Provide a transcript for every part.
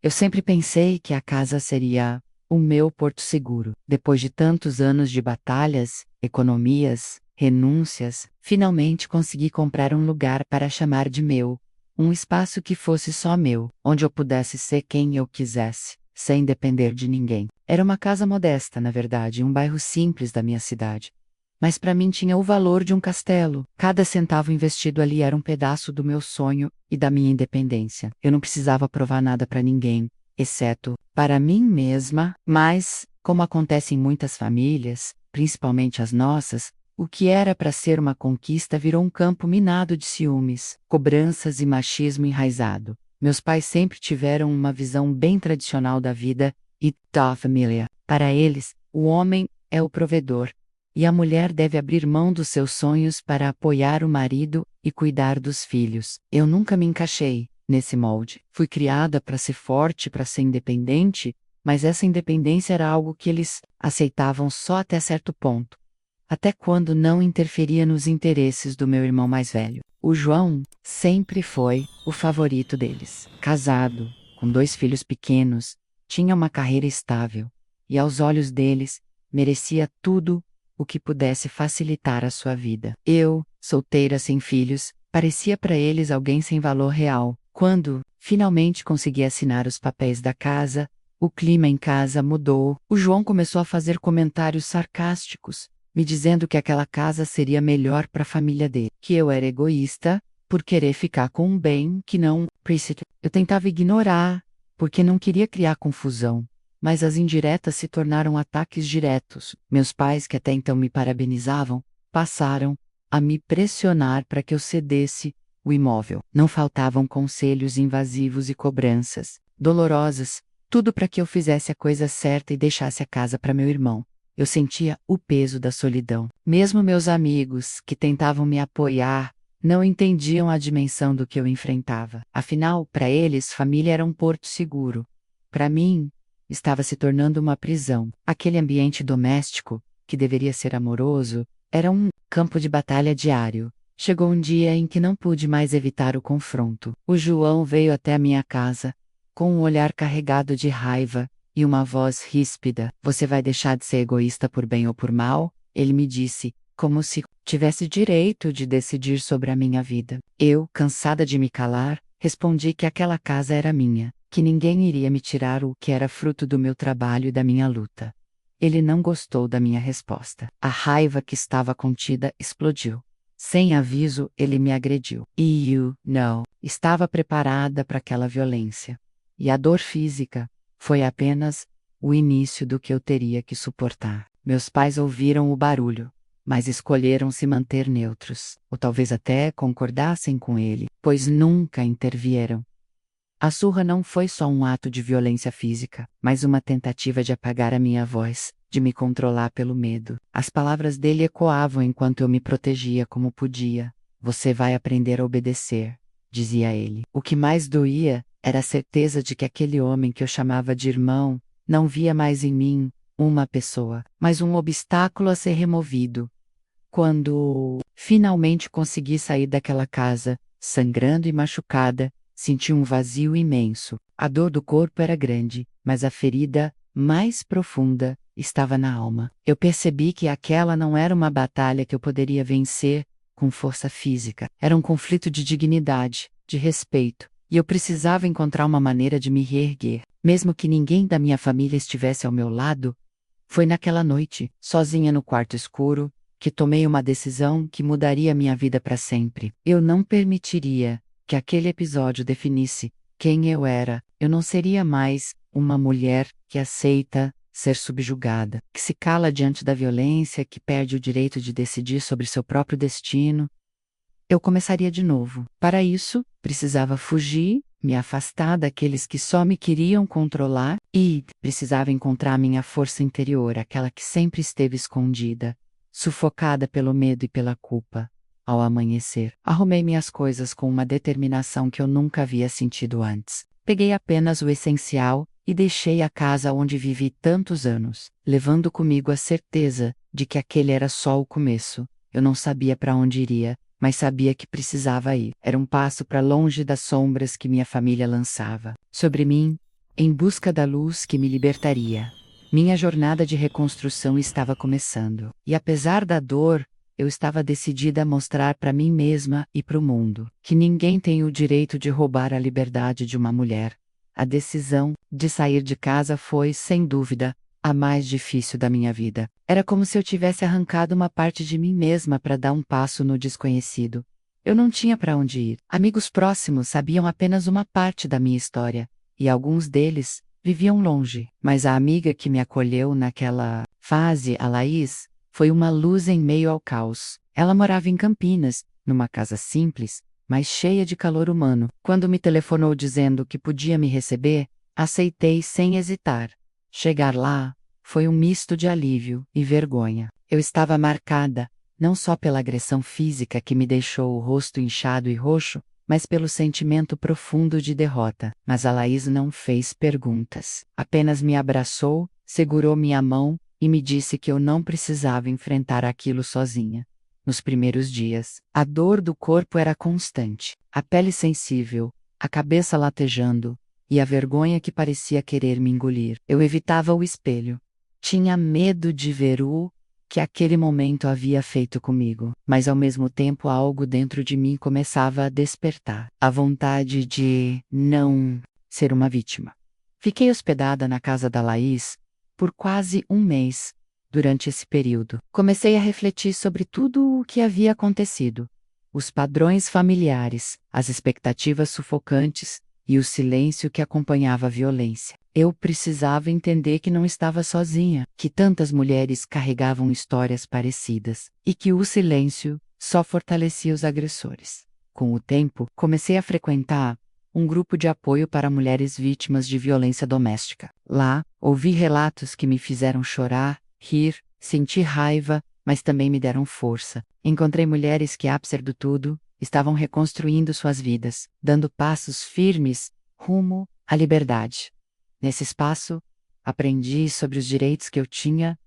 Eu sempre pensei que a casa seria o meu porto seguro. Depois de tantos anos de batalhas, economias, renúncias, finalmente consegui comprar um lugar para chamar de meu. Um espaço que fosse só meu, onde eu pudesse ser quem eu quisesse, sem depender de ninguém. Era uma casa modesta, na verdade, em um bairro simples da minha cidade. Mas para mim tinha o valor de um castelo. Cada centavo investido ali era um pedaço do meu sonho e da minha independência. Eu não precisava provar nada para ninguém, exceto para mim mesma, mas, como acontece em muitas famílias, principalmente as nossas, o que era para ser uma conquista virou um campo minado de ciúmes, cobranças e machismo enraizado. Meus pais sempre tiveram uma visão bem tradicional da vida e da família. Para eles, o homem é o provedor, e a mulher deve abrir mão dos seus sonhos para apoiar o marido e cuidar dos filhos. Eu nunca me encaixei nesse molde. Fui criada para ser forte, para ser independente, mas essa independência era algo que eles aceitavam só até certo ponto. Até quando não interferia nos interesses do meu irmão mais velho. O João sempre foi o favorito deles. Casado, com 2 filhos pequenos, tinha uma carreira estável, e aos olhos deles, merecia tudo o que pudesse facilitar a sua vida. Eu, solteira sem filhos, parecia para eles alguém sem valor real. Quando, finalmente consegui assinar os papéis da casa, o clima em casa mudou. O João começou a fazer comentários sarcásticos, me dizendo que aquela casa seria melhor para a família dele, que eu era egoísta, por querer ficar com um bem que não precisa. Eu tentava ignorar, porque não queria criar confusão, mas as indiretas se tornaram ataques diretos. Meus pais, que até então me parabenizavam, passaram a me pressionar para que eu cedesse o imóvel. Não faltavam conselhos invasivos e cobranças dolorosas, tudo para que eu fizesse a coisa certa e deixasse a casa para meu irmão. Eu sentia o peso da solidão. Mesmo meus amigos, que tentavam me apoiar, não entendiam a dimensão do que eu enfrentava. Afinal, para eles, família era um porto seguro. Para mim, estava se tornando uma prisão. Aquele ambiente doméstico, que deveria ser amoroso, era um campo de batalha diário. Chegou um dia em que não pude mais evitar o confronto. O João veio até a minha casa, com um olhar carregado de raiva e uma voz ríspida. Você vai deixar de ser egoísta por bem ou por mal? Ele me disse, como se tivesse direito de decidir sobre a minha vida. Eu, cansada de me calar, respondi que aquela casa era minha, que ninguém iria me tirar o que era fruto do meu trabalho e da minha luta. Ele não gostou da minha resposta. A raiva que estava contida explodiu. Sem aviso, ele me agrediu. E eu, não, estava preparada para aquela violência. E a dor física foi apenas o início do que eu teria que suportar. Meus pais ouviram o barulho, mas escolheram se manter neutros, ou talvez até concordassem com ele, pois nunca intervieram. A surra não foi só um ato de violência física, mas uma tentativa de apagar a minha voz, de me controlar pelo medo. As palavras dele ecoavam enquanto eu me protegia como podia. Você vai aprender a obedecer, dizia ele. O que mais doía era a certeza de que aquele homem que eu chamava de irmão não via mais em mim uma pessoa, mas um obstáculo a ser removido. Quando finalmente consegui sair daquela casa, sangrando e machucada, senti um vazio imenso. A dor do corpo era grande, mas a ferida, mais profunda, estava na alma. Eu percebi que aquela não era uma batalha que eu poderia vencer com força física. Era um conflito de dignidade, de respeito, e eu precisava encontrar uma maneira de me reerguer. Mesmo que ninguém da minha família estivesse ao meu lado, foi naquela noite, sozinha no quarto escuro, que tomei uma decisão que mudaria minha vida para sempre. Eu não permitiria que aquele episódio definisse quem eu era. Eu não seria mais uma mulher que aceita ser subjugada, que se cala diante da violência, que perde o direito de decidir sobre seu próprio destino. Eu começaria de novo. Para isso, precisava fugir, me afastar daqueles que só me queriam controlar e precisava encontrar minha força interior, aquela que sempre esteve escondida, sufocada pelo medo e pela culpa. Ao amanhecer, arrumei minhas coisas com uma determinação que eu nunca havia sentido antes. Peguei apenas o essencial e deixei a casa onde vivi tantos anos, levando comigo a certeza de que aquele era só o começo. Eu não sabia para onde iria, mas sabia que precisava ir. Era um passo para longe das sombras que minha família lançava sobre mim. em busca da luz que me libertaria. Minha jornada de reconstrução estava começando, e apesar da dor, eu estava decidida a mostrar para mim mesma e para o mundo que ninguém tem o direito de roubar a liberdade de uma mulher. A decisão de sair de casa foi, sem dúvida, a mais difícil da minha vida. Era como se eu tivesse arrancado uma parte de mim mesma para dar um passo no desconhecido. Eu não tinha para onde ir. Amigos próximos sabiam apenas uma parte da minha história, e alguns deles viviam longe. Mas a amiga que me acolheu naquela fase, a Laís, foi uma luz em meio ao caos. Ela morava em Campinas, numa casa simples, mas cheia de calor humano. Quando me telefonou dizendo que podia me receber, aceitei sem hesitar. Chegar lá foi um misto de alívio e vergonha. Eu estava marcada, não só pela agressão física que me deixou o rosto inchado e roxo, mas pelo sentimento profundo de derrota. Mas a Laís não fez perguntas. Apenas me abraçou, segurou minha mão e me disse que eu não precisava enfrentar aquilo sozinha. Nos primeiros dias, a dor do corpo era constante, a pele sensível, a cabeça latejando, e a vergonha que parecia querer me engolir. Eu evitava o espelho. Tinha medo de ver o que aquele momento havia feito comigo, mas ao mesmo tempo algo dentro de mim começava a despertar, a vontade de não ser uma vítima. Fiquei hospedada na casa da Laís por quase um mês. Durante esse período, comecei a refletir sobre tudo o que havia acontecido. Os padrões familiares, as expectativas sufocantes e o silêncio que acompanhava a violência. Eu precisava entender que não estava sozinha, que tantas mulheres carregavam histórias parecidas, e que o silêncio só fortalecia os agressores. Com o tempo, comecei a frequentar um grupo de apoio para mulheres vítimas de violência doméstica. Lá, ouvi relatos que me fizeram chorar, rir, sentir raiva, mas também me deram força. Encontrei mulheres que, apesar de tudo, estavam reconstruindo suas vidas, dando passos firmes rumo à liberdade. Nesse espaço, aprendi sobre os direitos que eu tinha,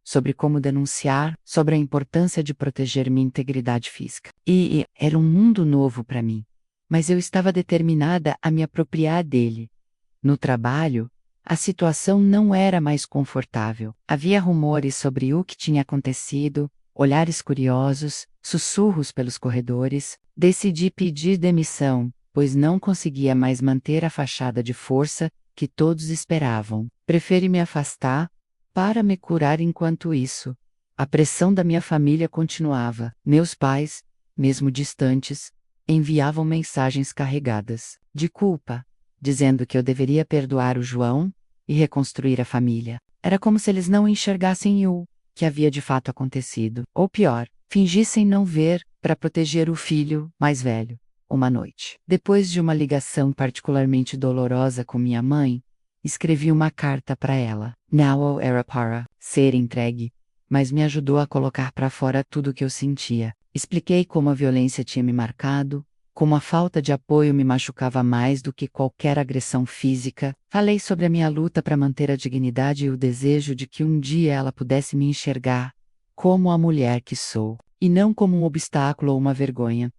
sobre como denunciar, sobre a importância de proteger minha integridade física. E era um mundo novo para mim, mas eu estava determinada a me apropriar dele. No trabalho, a situação não era mais confortável. Havia rumores sobre o que tinha acontecido, olhares curiosos, sussurros pelos corredores. Decidi pedir demissão, pois não conseguia mais manter a fachada de força que todos esperavam. Preferi me afastar para me curar enquanto isso. A pressão da minha família continuava. Meus pais, mesmo distantes, enviavam mensagens carregadas de culpa, dizendo que eu deveria perdoar o João e reconstruir a família. Era como se eles não enxergassem o que havia de fato acontecido. Ou pior, fingissem não ver para proteger o filho mais velho. Uma noite, depois de uma ligação particularmente dolorosa com minha mãe, escrevi uma carta para ela. Não era para ser entregue, mas me ajudou a colocar para fora tudo o que eu sentia. Expliquei como a violência tinha me marcado, como a falta de apoio me machucava mais do que qualquer agressão física. Falei sobre a minha luta para manter a dignidade e o desejo de que um dia ela pudesse me enxergar como a mulher que sou, e não como um obstáculo ou uma vergonha.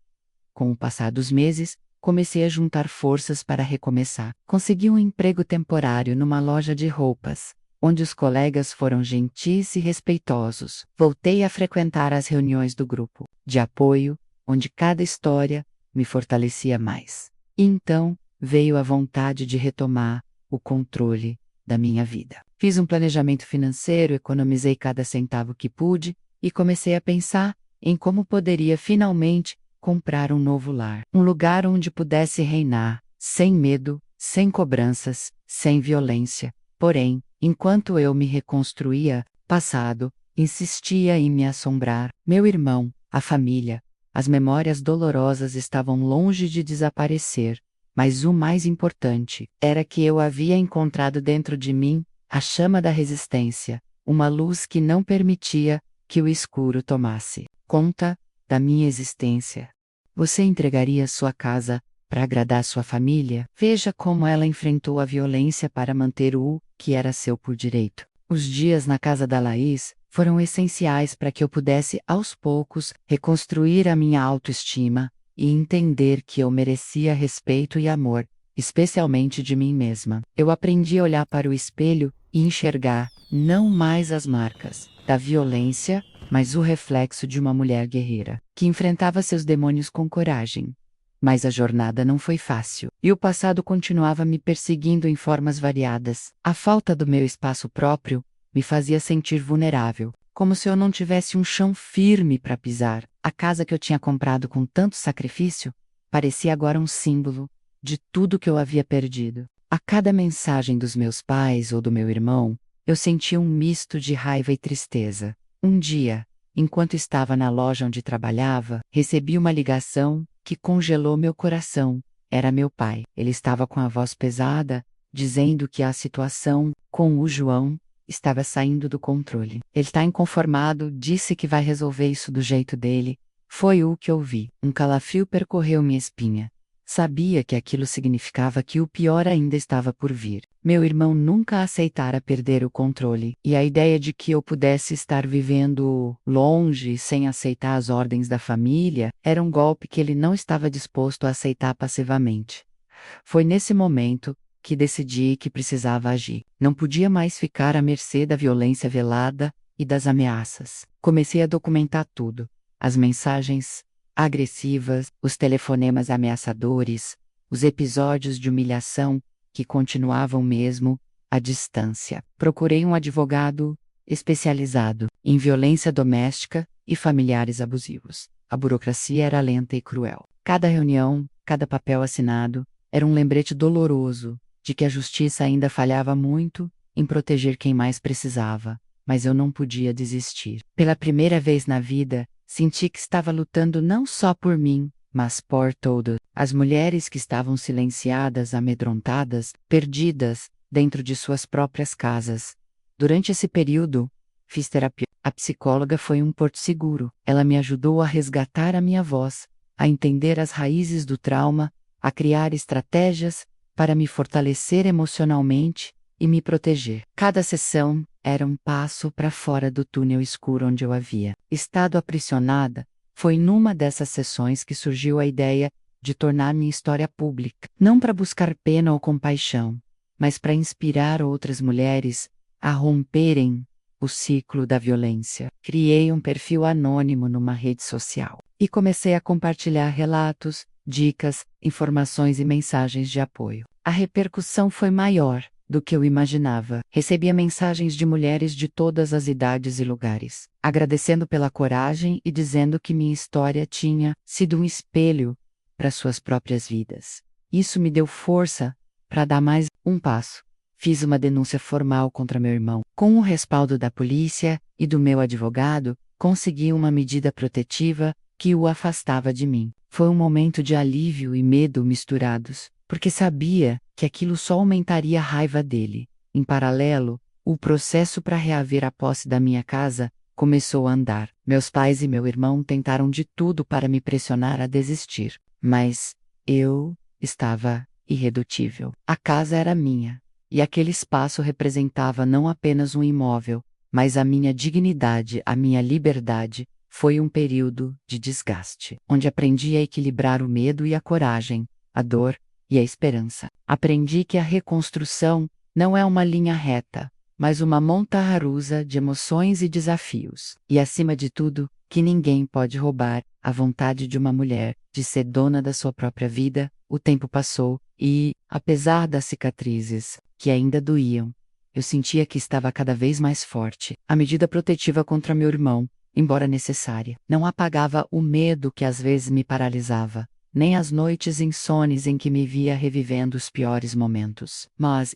Com o passar dos meses, comecei a juntar forças para recomeçar. Consegui um emprego temporário numa loja de roupas, onde os colegas foram gentis e respeitosos. Voltei a frequentar as reuniões do grupo de apoio, onde cada história me fortalecia mais. E então veio a vontade de retomar o controle da minha vida. Fiz um planejamento financeiro, economizei cada centavo que pude e comecei a pensar em como poderia finalmente comprar um novo lar. Um lugar onde pudesse reinar, sem medo, sem cobranças, sem violência. Porém, enquanto eu me reconstruía, passado insistia em me assombrar. Meu irmão, a família, as memórias dolorosas estavam longe de desaparecer, mas o mais importante era que eu havia encontrado dentro de mim a chama da resistência, uma luz que não permitia que o escuro tomasse conta da minha existência. Você entregaria sua casa para agradar sua família? Veja como ela enfrentou a violência para manter o que era seu por direito. Os dias na casa da Laís foram essenciais para que eu pudesse, aos poucos, reconstruir a minha autoestima e entender que eu merecia respeito e amor, especialmente de mim mesma. Eu aprendi a olhar para o espelho e enxergar não mais as marcas da violência, mas o reflexo de uma mulher guerreira, que enfrentava seus demônios com coragem. Mas a jornada não foi fácil, e o passado continuava me perseguindo em formas variadas. A falta do meu espaço próprio me fazia sentir vulnerável, como se eu não tivesse um chão firme para pisar. A casa que eu tinha comprado com tanto sacrifício parecia agora um símbolo de tudo que eu havia perdido. A cada mensagem dos meus pais ou do meu irmão, eu sentia um misto de raiva e tristeza. Um dia, enquanto estava na loja onde trabalhava, recebi uma ligação que congelou meu coração. Era meu pai. Ele estava com a voz pesada, dizendo que a situação com o João estava saindo do controle. Ele está inconformado, disse que vai resolver isso do jeito dele. Foi o que ouvi. Um calafrio percorreu minha espinha. Sabia que aquilo significava que o pior ainda estava por vir. Meu irmão nunca aceitara perder o controle, e a ideia de que eu pudesse estar vivendo longe, sem aceitar as ordens da família, era um golpe que ele não estava disposto a aceitar passivamente. Foi nesse momento que decidi que precisava agir. Não podia mais ficar à mercê da violência velada e das ameaças. Comecei a documentar tudo: as mensagens agressivas, os telefonemas ameaçadores, os episódios de humilhação que continuavam mesmo à distância. Procurei um advogado especializado em violência doméstica e familiares abusivos. A burocracia era lenta e cruel. Cada reunião, cada papel assinado, era um lembrete doloroso de que a justiça ainda falhava muito em proteger quem mais precisava, mas eu não podia desistir. Pela primeira vez na vida, senti que estava lutando não só por mim, mas por todas as mulheres que estavam silenciadas, amedrontadas, perdidas dentro de suas próprias casas. Durante esse período, fiz terapia. A psicóloga foi um porto seguro. Ela me ajudou a resgatar a minha voz, a entender as raízes do trauma, a criar estratégias para me fortalecer emocionalmente e me proteger. Cada sessão era um passo para fora do túnel escuro onde eu havia estado aprisionada. Foi numa dessas sessões que surgiu a ideia de tornar minha história pública, não para buscar pena ou compaixão, mas para inspirar outras mulheres a romperem o ciclo da violência. Criei um perfil anônimo numa rede social e comecei a compartilhar relatos, dicas, informações e mensagens de apoio. A repercussão foi maior do que eu imaginava. Recebia mensagens de mulheres de todas as idades e lugares, agradecendo pela coragem e dizendo que minha história tinha sido um espelho para suas próprias vidas. Isso me deu força para dar mais um passo. Fiz uma denúncia formal contra meu irmão. Com o respaldo da polícia e do meu advogado, consegui uma medida protetiva que o afastava de mim. Foi um momento de alívio e medo misturados, porque sabia que aquilo só aumentaria a raiva dele. Em paralelo, o processo para reaver a posse da minha casa começou a andar. Meus pais e meu irmão tentaram de tudo para me pressionar a desistir, mas eu estava irredutível. A casa era minha, e aquele espaço representava não apenas um imóvel, mas a minha dignidade, a minha liberdade. Foi um período de desgaste, onde aprendi a equilibrar o medo e a coragem, a dor e a esperança. Aprendi que a reconstrução não é uma linha reta, mas uma montanha-russa de emoções e desafios. E, acima de tudo, que ninguém pode roubar a vontade de uma mulher de ser dona da sua própria vida. O tempo passou e, apesar das cicatrizes, que ainda doíam, eu sentia que estava cada vez mais forte. A medida protetiva contra meu irmão, embora necessária, não apagava o medo que às vezes me paralisava, nem as noites insones em que me via revivendo os piores momentos. Mas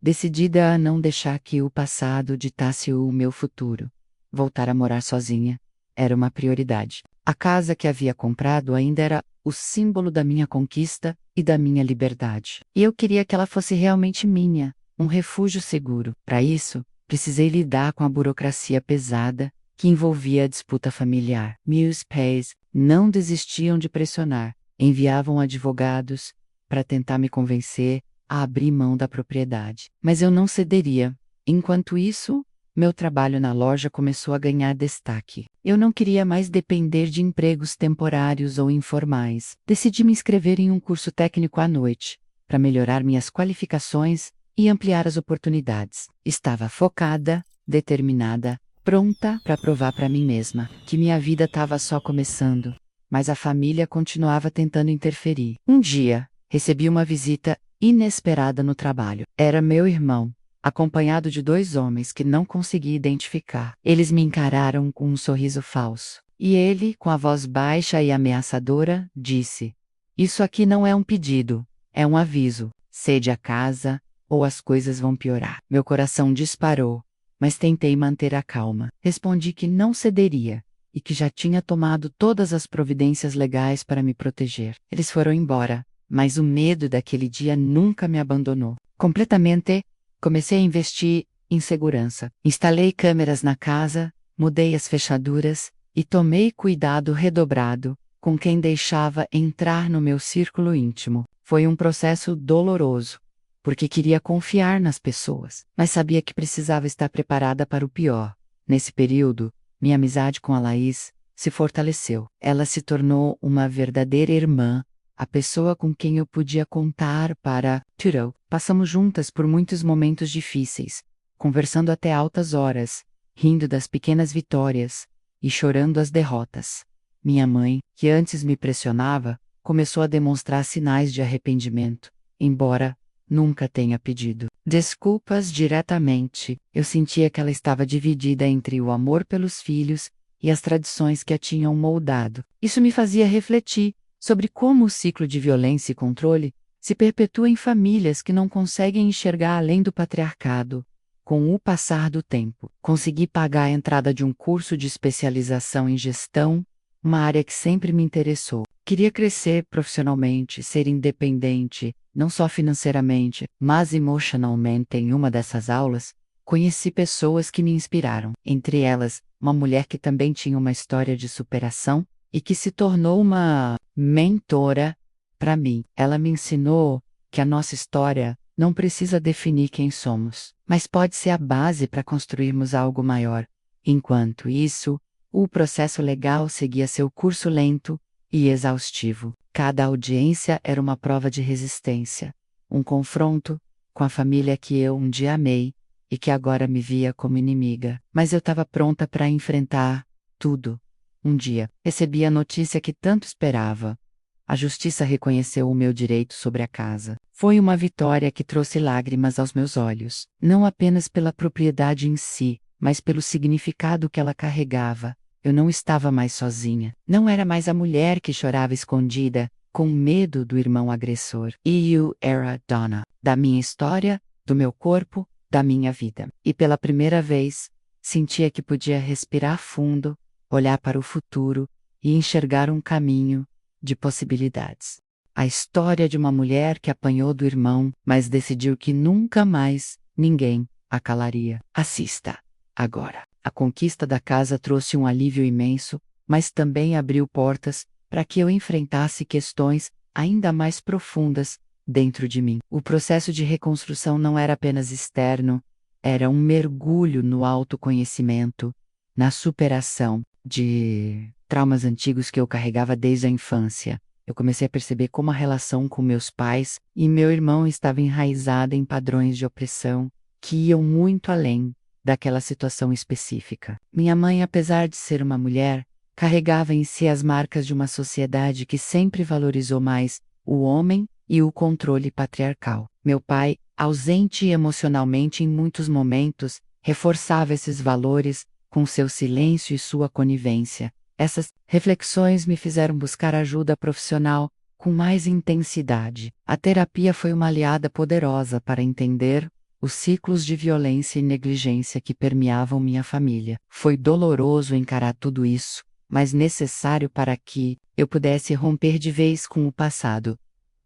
decidida a não deixar que o passado ditasse o meu futuro. Voltar a morar sozinha era uma prioridade. A casa que havia comprado ainda era o símbolo da minha conquista e da minha liberdade. E eu queria que ela fosse realmente minha, um refúgio seguro. Para isso, precisei lidar com a burocracia pesada que envolvia a disputa familiar. Meus pais não desistiam de pressionar, enviavam advogados para tentar me convencer a abrir mão da propriedade. Mas eu não cederia. Enquanto isso, meu trabalho na loja começou a ganhar destaque. Eu não queria mais depender de empregos temporários ou informais. Decidi me inscrever em um curso técnico à noite, para melhorar minhas qualificações e ampliar as oportunidades. Estava focada, determinada, pronta para provar para mim mesma que minha vida estava só começando, mas a família continuava tentando interferir. Um dia, recebi uma visita inesperada no trabalho. Era meu irmão, acompanhado de 2 homens que não consegui identificar. Eles me encararam com um sorriso falso. E ele, com a voz baixa e ameaçadora, disse: "Isso aqui não é um pedido, é um aviso. Cede a casa, ou as coisas vão piorar." Meu coração disparou, mas tentei manter a calma. Respondi que não cederia e que já tinha tomado todas as providências legais para me proteger. Eles foram embora, mas o medo daquele dia nunca me abandonou. Completamente, comecei a investir em segurança. Instalei câmeras na casa, mudei as fechaduras e tomei cuidado redobrado com quem deixava entrar no meu círculo íntimo. Foi um processo doloroso, porque queria confiar nas pessoas, mas sabia que precisava estar preparada para o pior. Nesse período, minha amizade com a Laís se fortaleceu. Ela se tornou uma verdadeira irmã, a pessoa com quem eu podia contar para tudo. Passamos juntas por muitos momentos difíceis, conversando até altas horas, rindo das pequenas vitórias e chorando as derrotas. Minha mãe, que antes me pressionava, começou a demonstrar sinais de arrependimento, embora nunca tenha pedido desculpas diretamente. Eu sentia que ela estava dividida entre o amor pelos filhos e as tradições que a tinham moldado. Isso me fazia refletir sobre como o ciclo de violência e controle se perpetua em famílias que não conseguem enxergar além do patriarcado. Com o passar do tempo, consegui pagar a entrada de um curso de especialização em gestão, uma área que sempre me interessou. Queria crescer profissionalmente, ser independente, não só financeiramente, mas emocionalmente. Em uma dessas aulas, conheci pessoas que me inspiraram. Entre elas, uma mulher que também tinha uma história de superação e que se tornou uma mentora para mim. Ela me ensinou que a nossa história não precisa definir quem somos, mas pode ser a base para construirmos algo maior. Enquanto isso, o processo legal seguia seu curso lento e exaustivo. Cada audiência era uma prova de resistência, um confronto com a família que eu um dia amei e que agora me via como inimiga. Mas eu estava pronta para enfrentar tudo. Um dia, recebi a notícia que tanto esperava. A justiça reconheceu o meu direito sobre a casa. Foi uma vitória que trouxe lágrimas aos meus olhos, não apenas pela propriedade em si, mas pelo significado que ela carregava. Eu não estava mais sozinha. Não era mais a mulher que chorava escondida, com medo do irmão agressor. Eu era dona da minha história, do meu corpo, da minha vida. E pela primeira vez, sentia que podia respirar fundo, olhar para o futuro e enxergar um caminho de possibilidades. A história de uma mulher que apanhou do irmão, mas decidiu que nunca mais ninguém a calaria. Assista agora. A conquista da casa trouxe um alívio imenso, mas também abriu portas para que eu enfrentasse questões ainda mais profundas dentro de mim. O processo de reconstrução não era apenas externo, era um mergulho no autoconhecimento, na superação de traumas antigos que eu carregava desde a infância. Eu comecei a perceber como a relação com meus pais e meu irmão estava enraizada em padrões de opressão que iam muito além daquela situação específica. Minha mãe, apesar de ser uma mulher, carregava em si as marcas de uma sociedade que sempre valorizou mais o homem e o controle patriarcal. Meu pai, ausente emocionalmente em muitos momentos, reforçava esses valores com seu silêncio e sua conivência. Essas reflexões me fizeram buscar ajuda profissional com mais intensidade. A terapia foi uma aliada poderosa para entender os ciclos de violência e negligência que permeavam minha família. Foi doloroso encarar tudo isso, mas necessário para que eu pudesse romper de vez com o passado.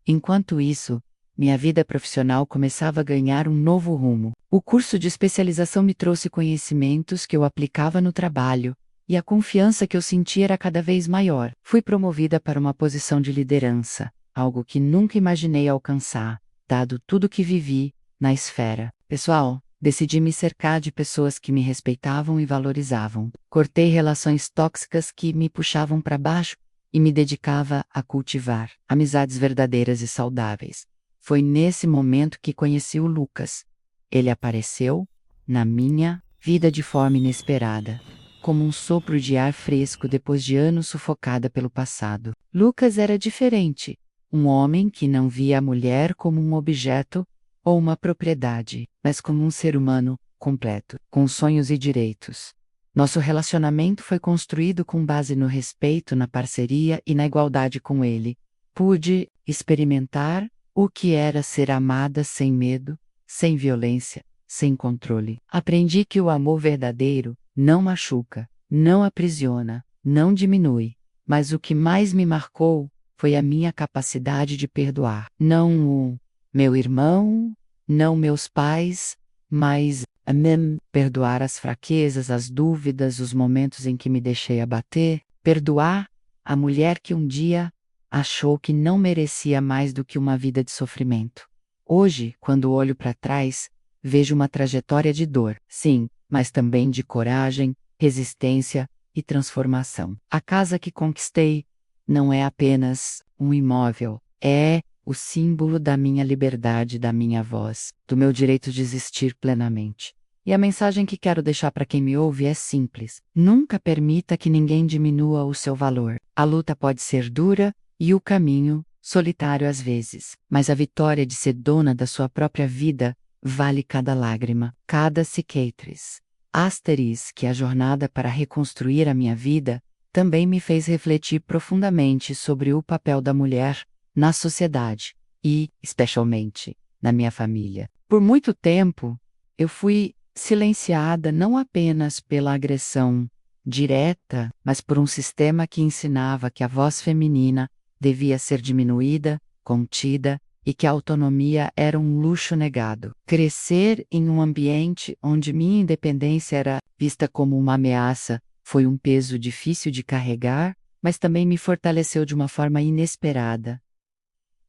Enquanto isso, minha vida profissional começava a ganhar um novo rumo. O curso de especialização me trouxe conhecimentos que eu aplicava no trabalho, e a confiança que eu sentia era cada vez maior. Fui promovida para uma posição de liderança, algo que nunca imaginei alcançar, dado tudo que vivi na esfera pessoal. Decidi me cercar de pessoas que me respeitavam e valorizavam. Cortei relações tóxicas que me puxavam para baixo e me dedicava a cultivar amizades verdadeiras e saudáveis. Foi nesse momento que conheci o Lucas. Ele apareceu na minha vida de forma inesperada, como um sopro de ar fresco depois de anos sufocada pelo passado. Lucas era diferente, um homem que não via a mulher como um objeto ou uma propriedade, mas como um ser humano completo, com sonhos e direitos. Nosso relacionamento foi construído com base no respeito, na parceria e na igualdade com ele. Pude experimentar o que era ser amada sem medo, sem violência, sem controle. Aprendi que o amor verdadeiro não machuca, não aprisiona, não diminui, mas o que mais me marcou foi a minha capacidade de perdoar. Não o meu irmão, não meus pais, mas a mim. Perdoar as fraquezas, as dúvidas, os momentos em que me deixei abater. Perdoar a mulher que um dia achou que não merecia mais do que uma vida de sofrimento. Hoje, quando olho para trás, vejo uma trajetória de dor, sim, mas também de coragem, resistência e transformação. A casa que conquistei não é apenas um imóvel, é o símbolo da minha liberdade, da minha voz, do meu direito de existir plenamente. E a mensagem que quero deixar para quem me ouve é simples: nunca permita que ninguém diminua o seu valor. A luta pode ser dura e o caminho solitário às vezes, mas a vitória de ser dona da sua própria vida vale cada lágrima, cada cicatriz. Que a jornada para reconstruir a minha vida também me fez refletir profundamente sobre o papel da mulher na sociedade e, especialmente, na minha família. Por muito tempo, eu fui silenciada não apenas pela agressão direta, mas por um sistema que ensinava que a voz feminina devia ser diminuída, contida e que a autonomia era um luxo negado. Crescer em um ambiente onde minha independência era vista como uma ameaça foi um peso difícil de carregar, mas também me fortaleceu de uma forma inesperada.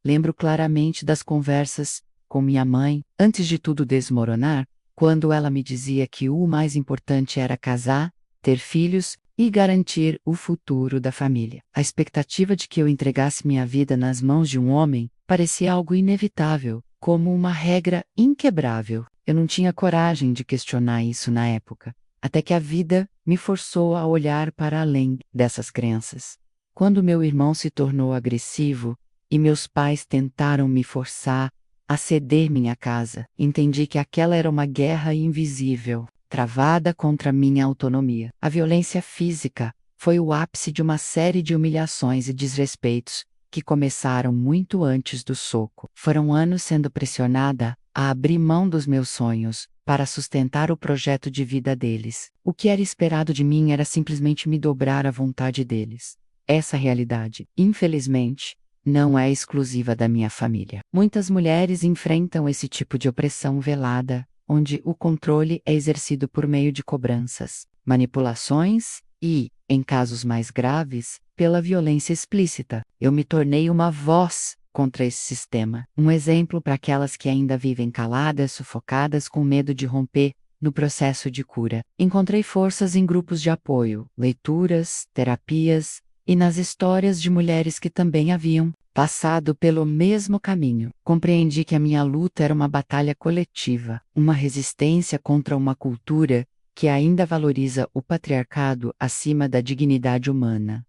Lembro claramente das conversas com minha mãe, antes de tudo desmoronar, quando ela me dizia que o mais importante era casar, ter filhos e garantir o futuro da família. A expectativa de que eu entregasse minha vida nas mãos de um homem parecia algo inevitável, como uma regra inquebrável. Eu não tinha coragem de questionar isso na época, até que a vida me forçou a olhar para além dessas crenças. Quando meu irmão se tornou agressivo e meus pais tentaram me forçar a ceder minha casa, entendi que aquela era uma guerra invisível, travada contra minha autonomia. A violência física foi o ápice de uma série de humilhações e desrespeitos que começaram muito antes do soco. Foram anos sendo pressionada a abrir mão dos meus sonhos para sustentar o projeto de vida deles. O que era esperado de mim era simplesmente me dobrar à vontade deles. Essa realidade, infelizmente, não é exclusiva da minha família. Muitas mulheres enfrentam esse tipo de opressão velada, onde o controle é exercido por meio de cobranças, manipulações e, em casos mais graves, pela violência explícita. Eu me tornei uma voz contra esse sistema, um exemplo para aquelas que ainda vivem caladas, sufocadas com medo de romper no processo de cura. Encontrei forças em grupos de apoio, leituras, terapias e nas histórias de mulheres que também haviam passado pelo mesmo caminho. Compreendi que a minha luta era uma batalha coletiva, uma resistência contra uma cultura que ainda valoriza o patriarcado acima da dignidade humana.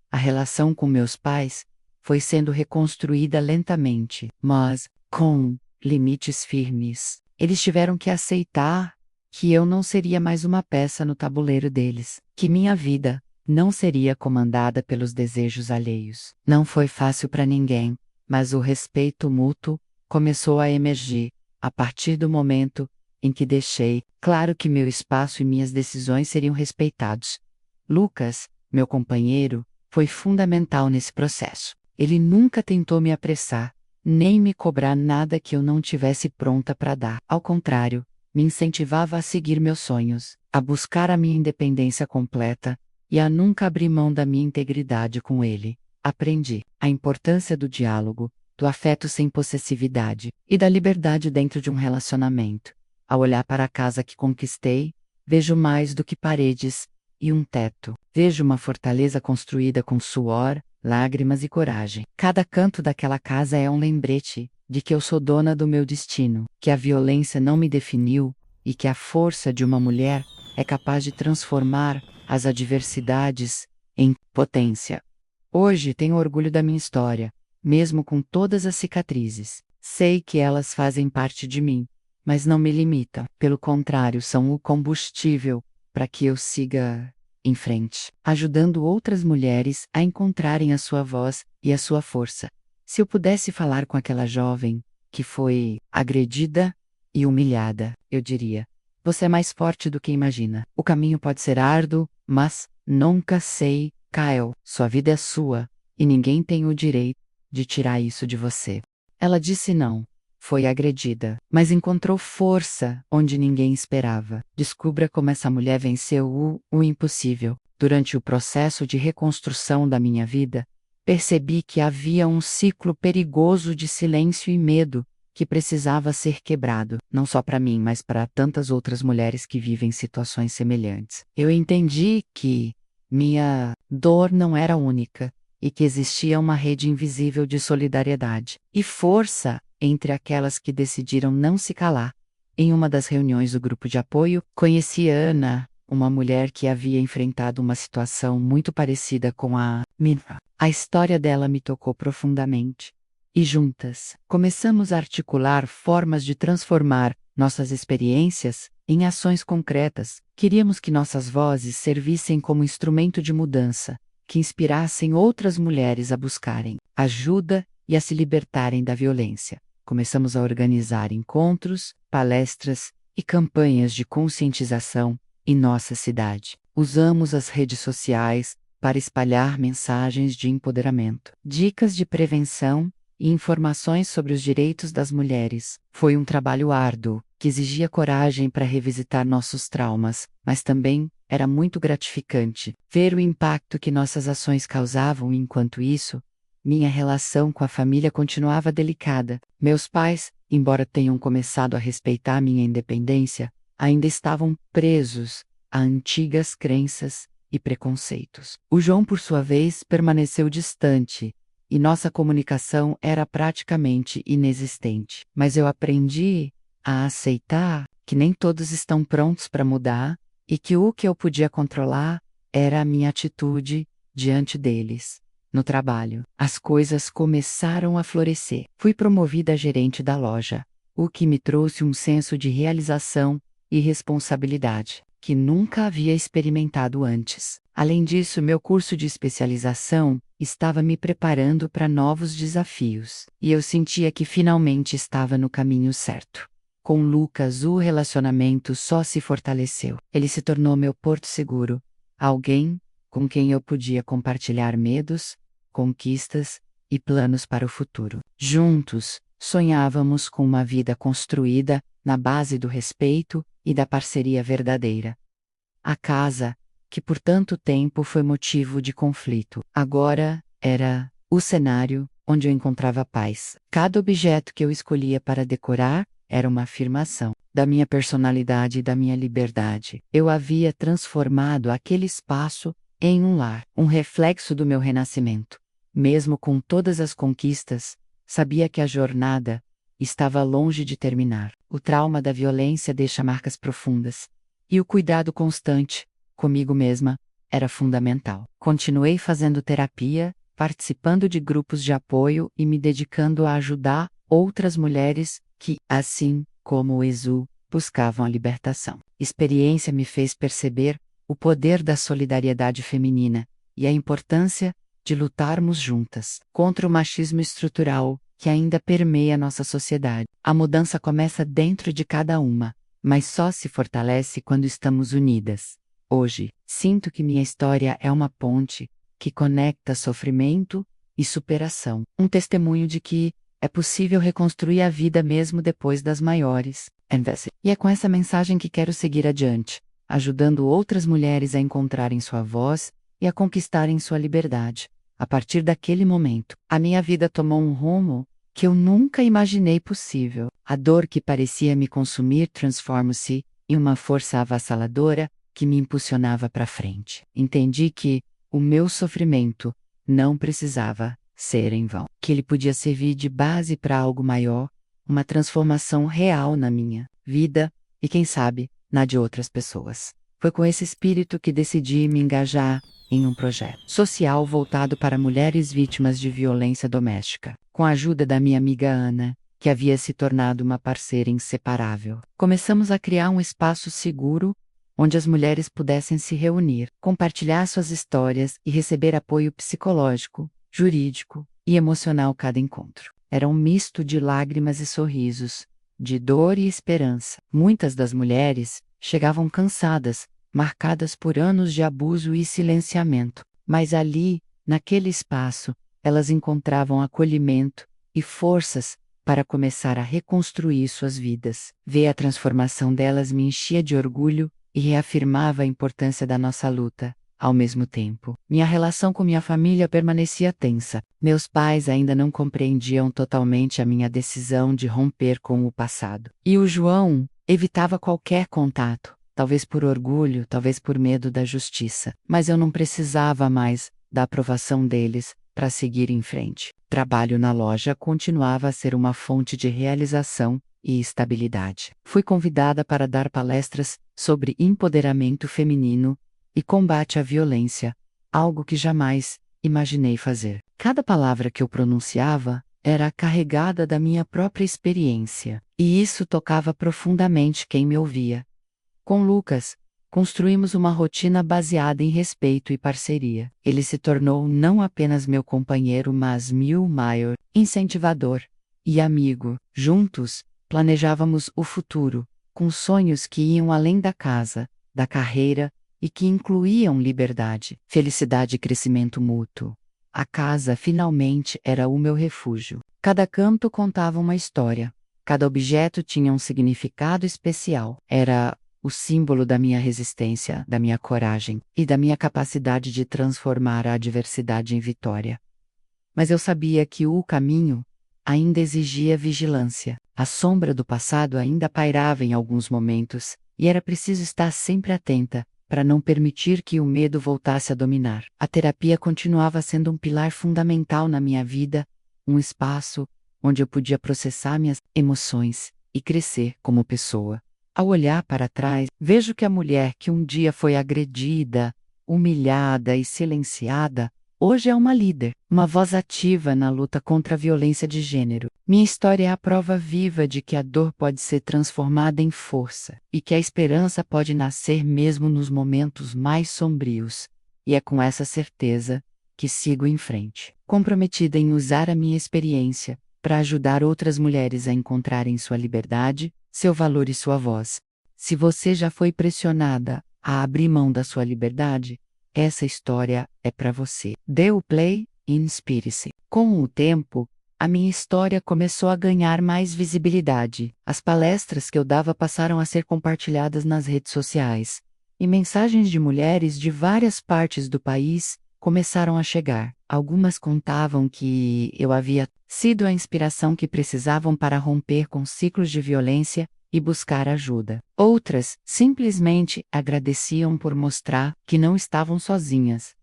A relação com meus pais foi sendo reconstruída lentamente, mas com limites firmes. Eles tiveram que aceitar que eu não seria mais uma peça no tabuleiro deles, que minha vida não seria comandada pelos desejos alheios. Não foi fácil para ninguém, mas o respeito mútuo começou a emergir a partir do momento em que deixei claro que meu espaço e minhas decisões seriam respeitados. Lucas, meu companheiro, foi fundamental nesse processo. Ele nunca tentou me apressar, nem me cobrar nada que eu não tivesse pronta para dar. Ao contrário, me incentivava a seguir meus sonhos, a buscar a minha independência completa e a nunca abrir mão da minha integridade com ele. Aprendi a importância do diálogo, do afeto sem possessividade e da liberdade dentro de um relacionamento. Ao olhar para a casa que conquistei, vejo mais do que paredes e um teto. Vejo uma fortaleza construída com suor, lágrimas e coragem. Cada canto daquela casa é um lembrete de que eu sou dona do meu destino, que a violência não me definiu e que a força de uma mulher é capaz de transformar as adversidades em potência. Hoje tenho orgulho da minha história, mesmo com todas as cicatrizes. Sei que elas fazem parte de mim, mas não me limita. Pelo contrário, são o combustível para que eu siga em frente, ajudando outras mulheres a encontrarem a sua voz e a sua força. Se eu pudesse falar com aquela jovem que foi agredida e humilhada, eu diria: você é mais forte do que imagina. O caminho pode ser árduo, mas nunca sei, Kyle. Sua vida é sua e ninguém tem o direito de tirar isso de você. Ela disse não. Foi agredida, mas encontrou força onde ninguém esperava. Descubra como essa mulher venceu o impossível. Durante o processo de reconstrução da minha vida, percebi que havia um ciclo perigoso de silêncio e medo que precisava ser quebrado, não só para mim, mas para tantas outras mulheres que vivem situações semelhantes. Eu entendi que minha dor não era única e que existia uma rede invisível de solidariedade e força entre aquelas que decidiram não se calar. Em uma das reuniões do grupo de apoio, conheci Ana, uma mulher que havia enfrentado uma situação muito parecida com a minha. A história dela me tocou profundamente. E juntas, começamos a articular formas de transformar nossas experiências em ações concretas. Queríamos que nossas vozes servissem como instrumento de mudança, que inspirassem outras mulheres a buscarem ajuda e a se libertarem da violência. Começamos a organizar encontros, palestras e campanhas de conscientização em nossa cidade. Usamos as redes sociais para espalhar mensagens de empoderamento, dicas de prevenção e informações sobre os direitos das mulheres. Foi um trabalho árduo, que exigia coragem para revisitar nossos traumas, mas também era muito gratificante ver o impacto que nossas ações causavam. Enquanto isso, minha relação com a família continuava delicada. Meus pais, embora tenham começado a respeitar minha independência, ainda estavam presos a antigas crenças e preconceitos. O João, por sua vez, permaneceu distante, e nossa comunicação era praticamente inexistente. Mas eu aprendi a aceitar que nem todos estão prontos para mudar e que o que eu podia controlar era a minha atitude diante deles. No trabalho, as coisas começaram a florescer. Fui promovida a gerente da loja, o que me trouxe um senso de realização e responsabilidade que nunca havia experimentado antes. Além disso, meu curso de especialização estava me preparando para novos desafios, e eu sentia que finalmente estava no caminho certo. Com Lucas, o relacionamento só se fortaleceu. Ele se tornou meu porto seguro, alguém com quem eu podia compartilhar medos, conquistas e planos para o futuro. Juntos, sonhávamos com uma vida construída na base do respeito e da parceria verdadeira. A casa, que por tanto tempo foi motivo de conflito, agora era o cenário onde eu encontrava paz. Cada objeto que eu escolhia para decorar era uma afirmação da minha personalidade e da minha liberdade. Eu havia transformado aquele espaço em um lar, um reflexo do meu renascimento. Mesmo com todas as conquistas, sabia que a jornada estava longe de terminar. O trauma da violência deixa marcas profundas, e o cuidado constante comigo mesma era fundamental. Continuei fazendo terapia, participando de grupos de apoio e me dedicando a ajudar outras mulheres que, assim como o Ezu, buscavam a libertação. Experiência me fez perceber o poder da solidariedade feminina e a importância de lutarmos juntas contra o machismo estrutural que ainda permeia nossa sociedade. A mudança começa dentro de cada uma, mas só se fortalece quando estamos unidas. Hoje, sinto que minha história é uma ponte que conecta sofrimento e superação, um testemunho de que é possível reconstruir a vida mesmo depois das maiores. E é com essa mensagem que quero seguir adiante, ajudando outras mulheres a encontrarem sua voz e a conquistarem sua liberdade. A partir daquele momento, a minha vida tomou um rumo que eu nunca imaginei possível. A dor que parecia me consumir transforma-se em uma força avassaladora que me impulsionava para frente. Entendi que o meu sofrimento não precisava ser em vão, que ele podia servir de base para algo maior, uma transformação real na minha vida e, quem sabe, na de outras pessoas. Foi com esse espírito que decidi me engajar em um projeto social voltado para mulheres vítimas de violência doméstica, com a ajuda da minha amiga Ana, que havia se tornado uma parceira inseparável. Começamos a criar um espaço seguro onde as mulheres pudessem se reunir, compartilhar suas histórias e receber apoio psicológico, jurídico e emocional cada encontro. Era um misto de lágrimas e sorrisos, de dor e esperança. Muitas das mulheres chegavam cansadas, marcadas por anos de abuso e silenciamento, mas ali, naquele espaço, elas encontravam acolhimento e forças para começar a reconstruir suas vidas. Ver a transformação delas me enchia de orgulho e reafirmava a importância da nossa luta. Ao mesmo tempo, minha relação com minha família permanecia tensa. Meus pais ainda não compreendiam totalmente a minha decisão de romper com o passado. E o João evitava qualquer contato, talvez por orgulho, talvez por medo da justiça. Mas eu não precisava mais da aprovação deles para seguir em frente. Trabalho na loja continuava a ser uma fonte de realização e estabilidade. Fui convidada para dar palestras sobre empoderamento feminino e combate à violência, algo que jamais imaginei fazer. Cada palavra que eu pronunciava era carregada da minha própria experiência, e isso tocava profundamente quem me ouvia. Com Lucas, construímos uma rotina baseada em respeito e parceria. Ele se tornou não apenas meu companheiro, mas meu maior incentivador e amigo. Juntos, planejávamos o futuro, com sonhos que iam além da casa, da carreira e que incluíam liberdade, felicidade e crescimento mútuo. A casa finalmente era o meu refúgio. Cada canto contava uma história. Cada objeto tinha um significado especial. Era o símbolo da minha resistência, da minha coragem e da minha capacidade de transformar a adversidade em vitória. Mas eu sabia que o caminho ainda exigia vigilância. A sombra do passado ainda pairava em alguns momentos, e era preciso estar sempre atenta para não permitir que o medo voltasse a dominar. A terapia continuava sendo um pilar fundamental na minha vida, um espaço onde eu podia processar minhas emoções e crescer como pessoa. Ao olhar para trás, vejo que a mulher que um dia foi agredida, humilhada e silenciada, hoje é uma líder, uma voz ativa na luta contra a violência de gênero. Minha história é a prova viva de que a dor pode ser transformada em força e que a esperança pode nascer mesmo nos momentos mais sombrios. E é com essa certeza que sigo em frente, comprometida em usar a minha experiência para ajudar outras mulheres a encontrarem sua liberdade, seu valor e sua voz. Se você já foi pressionada a abrir mão da sua liberdade, essa história é para você. Dê o play e inspire-se. Com o tempo, a minha história começou a ganhar mais visibilidade. As palestras que eu dava passaram a ser compartilhadas nas redes sociais, e mensagens de mulheres de várias partes do país começaram a chegar. Algumas contavam que eu havia sido a inspiração que precisavam para romper com ciclos de violência e buscar ajuda. Outras simplesmente agradeciam por mostrar que não estavam sozinhas.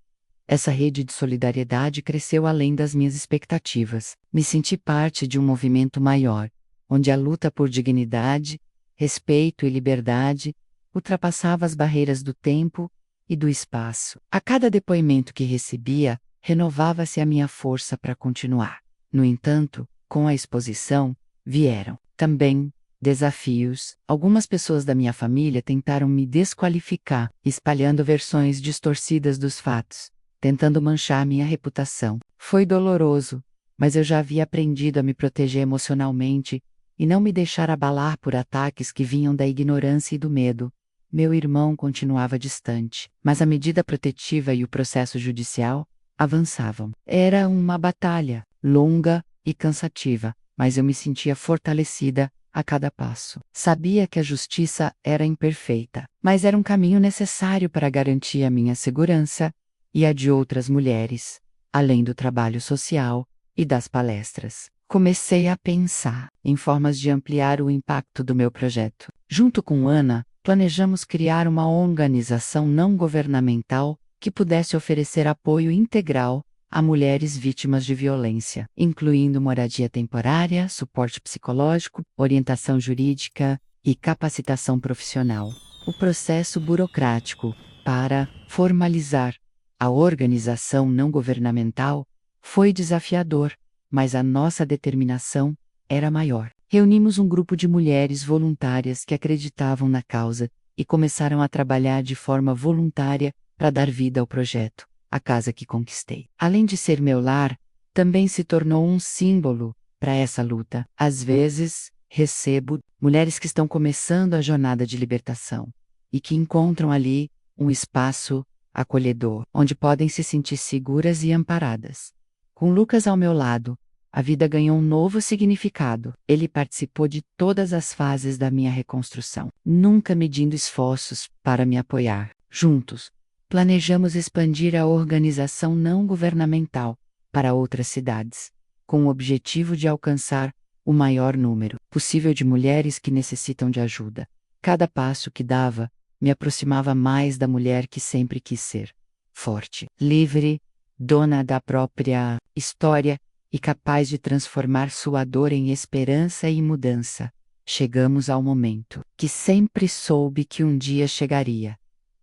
Essa rede de solidariedade cresceu além das minhas expectativas. Me senti parte de um movimento maior, onde a luta por dignidade, respeito e liberdade ultrapassava as barreiras do tempo e do espaço. A cada depoimento que recebia, renovava-se a minha força para continuar. No entanto, com a exposição, vieram também desafios. Algumas pessoas da minha família tentaram me desqualificar, espalhando versões distorcidas dos fatos, tentando manchar minha reputação. Foi doloroso, mas eu já havia aprendido a me proteger emocionalmente e não me deixar abalar por ataques que vinham da ignorância e do medo. Meu irmão continuava distante, mas a medida protetiva e o processo judicial avançavam. Era uma batalha, longa e cansativa, mas eu me sentia fortalecida a cada passo. Sabia que a justiça era imperfeita, mas era um caminho necessário para garantir a minha segurança e a de outras mulheres, além do trabalho social e das palestras. Comecei a pensar em formas de ampliar o impacto do meu projeto. Junto com Ana, planejamos criar uma organização não governamental que pudesse oferecer apoio integral a mulheres vítimas de violência, incluindo moradia temporária, suporte psicológico, orientação jurídica e capacitação profissional. O processo burocrático para formalizar a organização não governamental foi desafiador, mas a nossa determinação era maior. Reunimos um grupo de mulheres voluntárias que acreditavam na causa e começaram a trabalhar de forma voluntária para dar vida ao projeto, a casa que conquistei. Além de ser meu lar, também se tornou um símbolo para essa luta. Às vezes, recebo mulheres que estão começando a jornada de libertação e que encontram ali um espaço acolhedor, onde podem se sentir seguras e amparadas. Com Lucas ao meu lado, a vida ganhou um novo significado. Ele participou de todas as fases da minha reconstrução, nunca medindo esforços para me apoiar. Juntos, planejamos expandir a organização não governamental para outras cidades, com o objetivo de alcançar o maior número possível de mulheres que necessitam de ajuda. Cada passo que dava me aproximava mais da mulher que sempre quis ser: forte, livre, dona da própria história e capaz de transformar sua dor em esperança e mudança. Chegamos ao momento que sempre soube que um dia chegaria: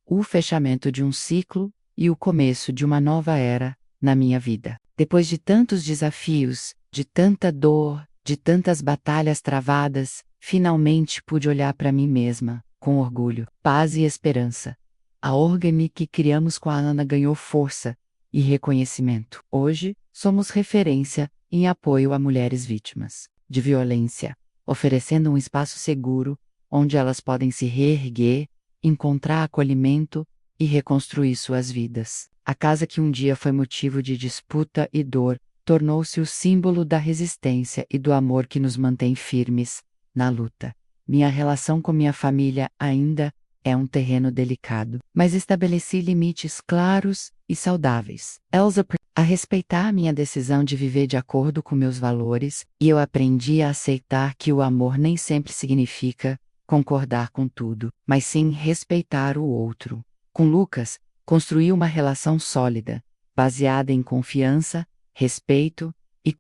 o fechamento de um ciclo e o começo de uma nova era na minha vida. Depois de tantos desafios, de tanta dor, de tantas batalhas travadas, finalmente pude olhar para mim mesma, com orgulho, paz e esperança. A Organi que criamos com a Ana ganhou força e reconhecimento. Hoje, somos referência em apoio a mulheres vítimas de violência, oferecendo um espaço seguro onde elas podem se reerguer, encontrar acolhimento e reconstruir suas vidas. A casa que um dia foi motivo de disputa e dor tornou-se o símbolo da resistência e do amor que nos mantém firmes na luta. Minha relação com minha família ainda é um terreno delicado, mas estabeleci limites claros e saudáveis. Elsa a respeitar minha decisão de viver de acordo com meus valores, e eu aprendi a aceitar que o amor nem sempre significa concordar com tudo, mas sim respeitar o outro. Com Lucas, construí uma relação sólida, baseada em confiança, respeito e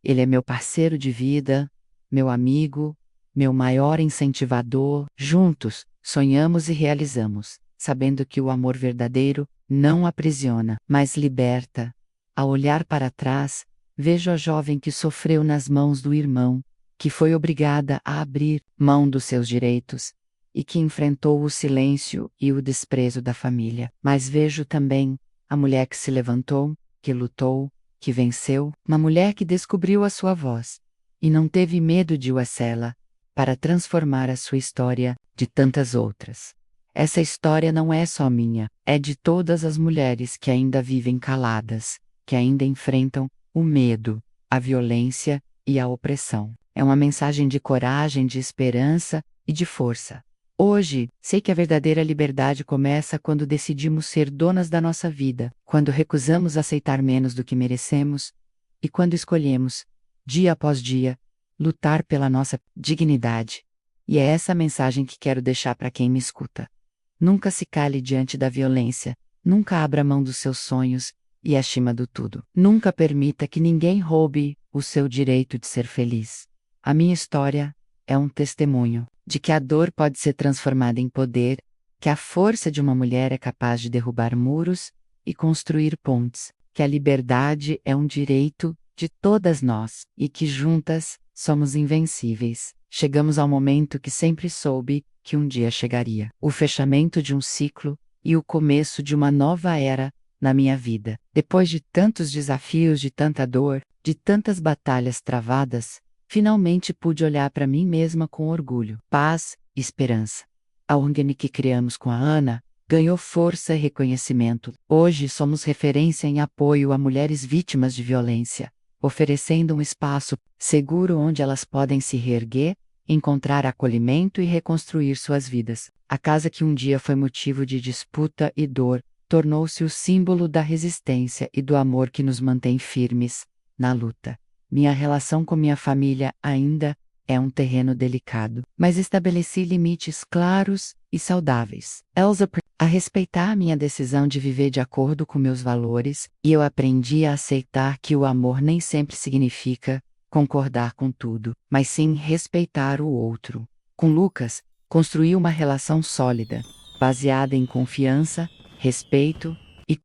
ele é meu parceiro de vida, meu amigo, meu maior incentivador. Juntos, sonhamos e realizamos, sabendo que o amor verdadeiro não aprisiona, mas liberta. Ao olhar para trás, vejo a jovem que sofreu nas mãos do irmão, que foi obrigada a abrir mão dos seus direitos, e que enfrentou o silêncio e o desprezo da família. Mas vejo também a mulher que se levantou, que lutou, que venceu, uma mulher que descobriu a sua voz, e não teve medo de usá-la para transformar a sua história de tantas outras. Essa história não é só minha, é de todas as mulheres que ainda vivem caladas, que ainda enfrentam o medo, a violência e a opressão. É uma mensagem de coragem, de esperança e de força. Hoje, sei que a verdadeira liberdade começa quando decidimos ser donas da nossa vida, quando recusamos aceitar menos do que merecemos e quando escolhemos, dia após dia, lutar pela nossa dignidade. E é essa mensagem que quero deixar para quem me escuta. Nunca se cale diante da violência, nunca abra mão dos seus sonhos e, acima do tudo, nunca permita que ninguém roube o seu direito de ser feliz. A minha história é um testemunho de que a dor pode ser transformada em poder, que a força de uma mulher é capaz de derrubar muros e construir pontes, que a liberdade é um direito de todas nós e que juntas somos invencíveis. Chegamos ao momento que sempre soube que um dia chegaria: o fechamento de um ciclo e o começo de uma nova era na minha vida. Depois de tantos desafios, de tanta dor, de tantas batalhas travadas, finalmente pude olhar para mim mesma com orgulho, paz e esperança. A Organi que criamos com a Ana ganhou força e reconhecimento. Hoje somos referência em apoio a mulheres vítimas de violência, oferecendo um espaço seguro onde elas podem se reerguer, encontrar acolhimento e reconstruir suas vidas. A casa que um dia foi motivo de disputa e dor tornou-se o símbolo da resistência e do amor que nos mantém firmes na luta. Minha relação com minha família ainda é um terreno delicado, mas estabeleci limites claros e saudáveis. Elsa a respeitar a minha decisão de viver de acordo com meus valores, e eu aprendi a aceitar que o amor nem sempre significa concordar com tudo, mas sim respeitar o outro. Com Lucas, construí uma relação sólida, baseada em confiança, respeito e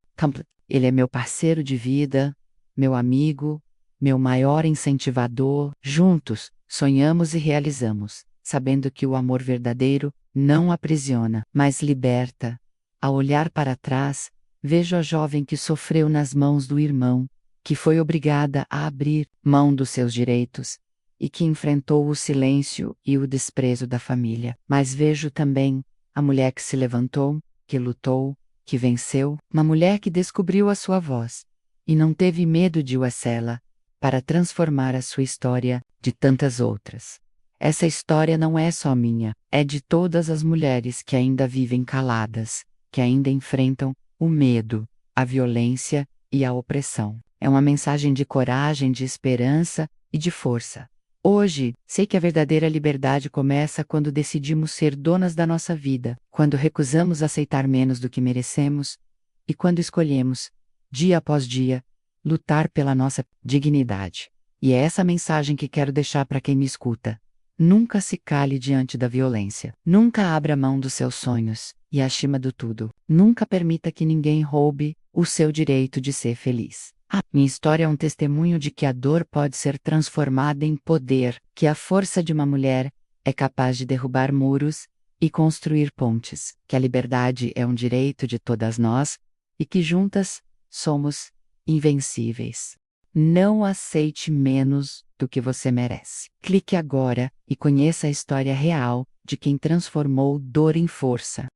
ele é meu parceiro de vida, meu amigo, meu maior incentivador. Juntos, sonhamos e realizamos, sabendo que o amor verdadeiro não aprisiona, mas liberta. Ao olhar para trás, vejo a jovem que sofreu nas mãos do irmão, que foi obrigada a abrir mão dos seus direitos e que enfrentou o silêncio e o desprezo da família. Mas vejo também a mulher que se levantou, que lutou, que venceu, uma mulher que descobriu a sua voz e não teve medo de usá-la para transformar a sua história de tantas outras. Essa história não é só minha, é de todas as mulheres que ainda vivem caladas, que ainda enfrentam o medo, a violência e a opressão. É uma mensagem de coragem, de esperança e de força. Hoje, sei que a verdadeira liberdade começa quando decidimos ser donas da nossa vida, quando recusamos aceitar menos do que merecemos e quando escolhemos, dia após dia, lutar pela nossa dignidade. E é essa mensagem que quero deixar para quem me escuta. Nunca se cale diante da violência. Nunca abra mão dos seus sonhos. E acima de tudo, nunca permita que ninguém roube o seu direito de ser feliz. Minha história é um testemunho de que a dor pode ser transformada em poder, que a força de uma mulher é capaz de derrubar muros e construir pontes, que a liberdade é um direito de todas nós e que juntas somos invencíveis. Não aceite menos do que você merece. Clique agora e conheça a história real de quem transformou dor em força.